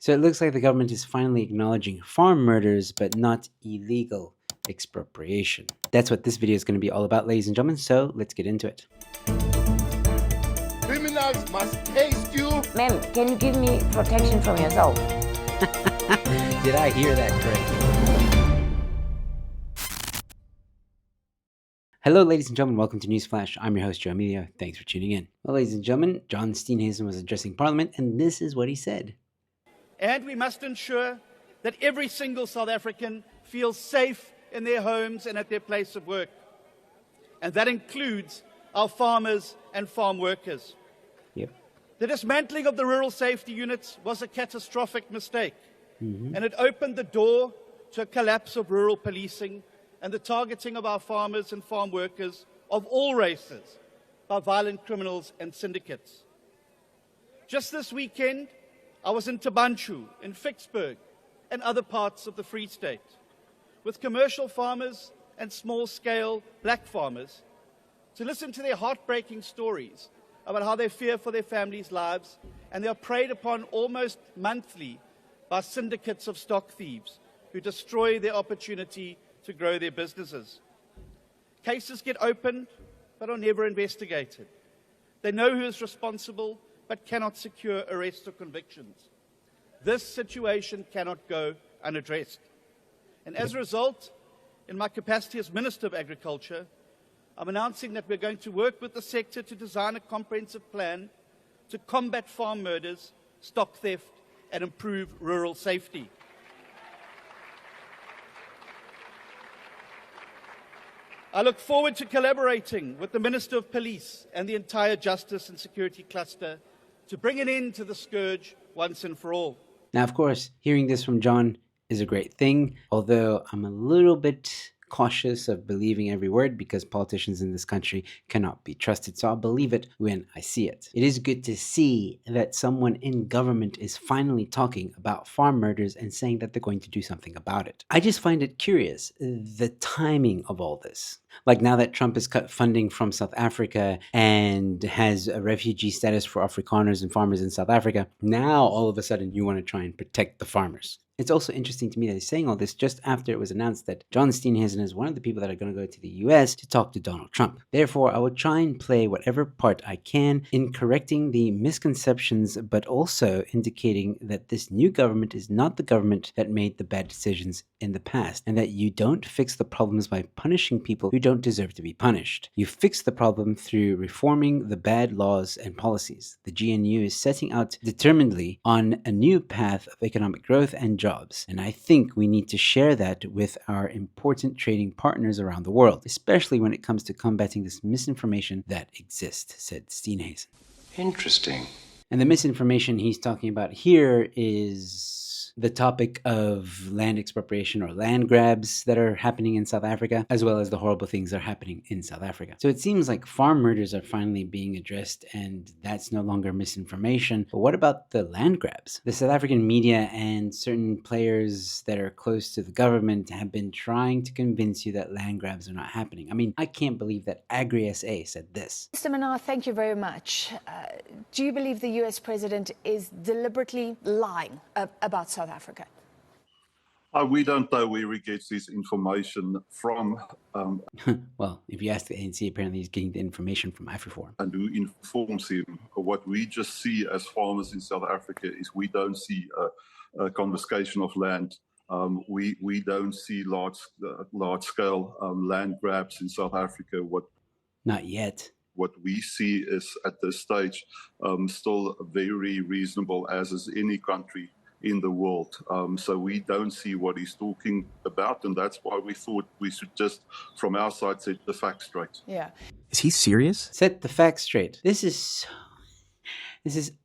So it looks like the government is finally acknowledging farm murders, but not illegal expropriation. That's what this video is going to be all about, ladies and gentlemen, so let's get into it. Criminals must taste you. Ma'am, can you give me protection from yourself? Did I hear that correctly? Hello, ladies and gentlemen. Welcome to Newsflash. I'm your host, Joe Emilio. Thanks for tuning in. Well, ladies and gentlemen, John Steenhuisen was addressing Parliament, and this is what he said. And we must ensure that every single South African feels safe in their homes and at their place of work. And that includes our farmers and farm workers. Yep. The dismantling of the rural safety units was a catastrophic mistake. And it opened the door to a collapse of rural policing and the targeting of our farmers and farm workers of all races by violent criminals and syndicates. Just this weekend, I was in Tabanchu, in Vicksburg, and other parts of the Free State, with commercial farmers and small-scale black farmers, to listen to their heartbreaking stories about how they fear for their families' lives, and they are preyed upon almost monthly by syndicates of stock thieves who destroy their opportunity to grow their businesses. Cases get opened but are never investigated. They know who is responsible but cannot secure arrests or convictions. This situation cannot go unaddressed. And as a result, in my capacity as Minister of Agriculture, I'm announcing that we're going to work with the sector to design a comprehensive plan to combat farm murders, stock theft, and improve rural safety. I look forward to collaborating with the Minister of Police and the entire Justice and Security cluster to bring an end to the scourge once and for all. Now, of course, hearing this from John is a great thing, although I'm a little bit cautious of believing every word because politicians in this country cannot be trusted. So I'll believe it when I see it. It is good to see that someone in government is finally talking about farm murders and saying that they're going to do something about it. I just find it curious, the timing of all this. Like now that Trump has cut funding from South Africa and has a refugee status for Afrikaners and farmers in South Africa, now all of a sudden you want to try and protect the farmers. It's also interesting to me that he's saying all this just after it was announced that John Steenhuisen is one of the people that are going to go to the US to talk to Donald Trump. Therefore, I will try and play whatever part I can in correcting the misconceptions, but also indicating that this new government is not the government that made the bad decisions in the past, and that you don't fix the problems by punishing people who don't deserve to be punished. You fix the problem through reforming the bad laws and policies. The GNU is setting out determinedly on a new path of economic growth and jobs, and I think we need to share that with our important trading partners around the world, especially when it comes to combating this misinformation that exists, said Steenhuisen. Interesting. And the misinformation he's talking about here is the topic of land expropriation or land grabs that are happening in South Africa, as well as the horrible things that are happening in South Africa. So it seems like farm murders are finally being addressed, and that's no longer misinformation. But what about the land grabs? The South African media and certain players that are close to the government have been trying to convince you that land grabs are not happening. I mean, I can't believe that Agri-SA said this. Mr. Minnaar, thank you very much. Do you believe the US president is deliberately lying about South Africa? We don't know where he gets this information from. Well, if you ask the ANC, apparently he's getting the information from AfriForum. And who informs him. What we just see as farmers in South Africa is we don't see a confiscation of land. We don't see large-scale land grabs in South Africa. Not yet. What we see is, at this stage, still very reasonable, as is any country in the world. So we don't see what he's talking about, and that's why we thought we should just, from our side, set the facts straight. Yeah. Is he serious? Set the facts straight. This is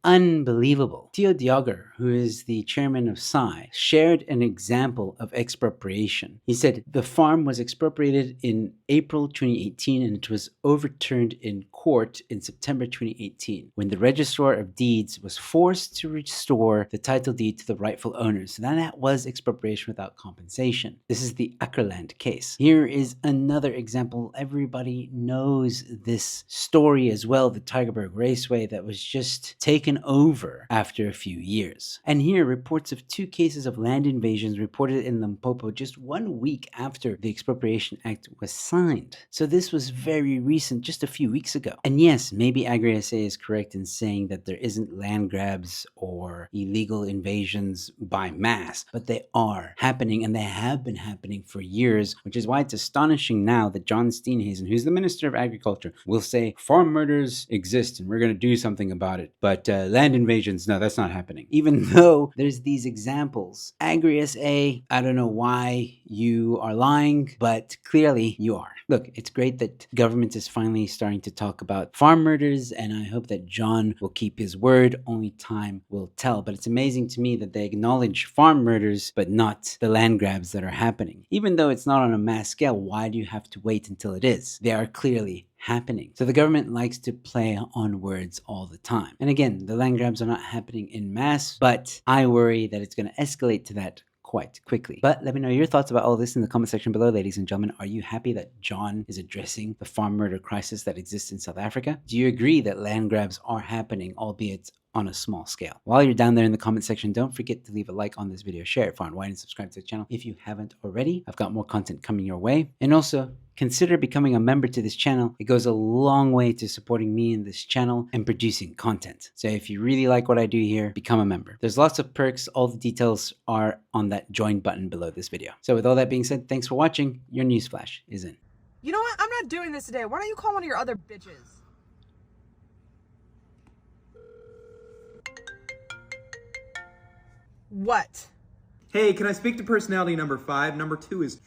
unbelievable. Theo Dioger, who is the chairman of SAI, shared an example of expropriation. He said the farm was expropriated in April 2018 and it was overturned in court in September 2018 when the Registrar of Deeds was forced to restore the title deed to the rightful owners. So that was expropriation without compensation. This is the Ackerland case. Here is another example. Everybody knows this story as well, the Tygerberg Raceway that was just taken over after a few years. And here, reports of 2 cases of land invasions reported in Limpopo just 1 week after the Expropriation Act was signed. So this was very recent, just a few weeks ago. And yes, maybe Agri-SA is correct in saying that there isn't land grabs or illegal invasions by mass, but they are happening, and they have been happening for years, which is why it's astonishing now that John Steenhuisen, who's the Minister of Agriculture, will say farm murders exist and we're going to do something about it. But land invasions, no, that's not happening. Even though there's these examples. Agri-SA, I don't know why you are lying, but clearly you are. Look, it's great that government is finally starting to talk about farm murders, and I hope that John will keep his word. Only time will tell. But it's amazing to me that they acknowledge farm murders, but not the land grabs that are happening. Even though it's not on a mass scale, why do you have to wait until it is? They are clearly happening. So the government likes to play on words all the time. And again, the land grabs are not happening in mass, but I worry that it's going to escalate to that quite quickly. But let me know your thoughts about all this in the comment section below, ladies and gentlemen. Are you happy that John is addressing the farm murder crisis that exists in South Africa? Do you agree that land grabs are happening, albeit on a small scale? While you're down there in the comment section, don't forget to leave a like on this video, share it far and wide, and subscribe to the channel if you haven't already. I've got more content coming your way. And also, consider becoming a member to this channel. It goes a long way to supporting me in this channel and producing content. So if you really like what I do here, become a member. There's lots of perks. All the details are on that join button below this video. So with all that being said, thanks for watching. Your newsflash is in. You know what? I'm not doing this today. Why don't you call one of your other bitches? What? Hey, can I speak to personality number 5? Number 2 is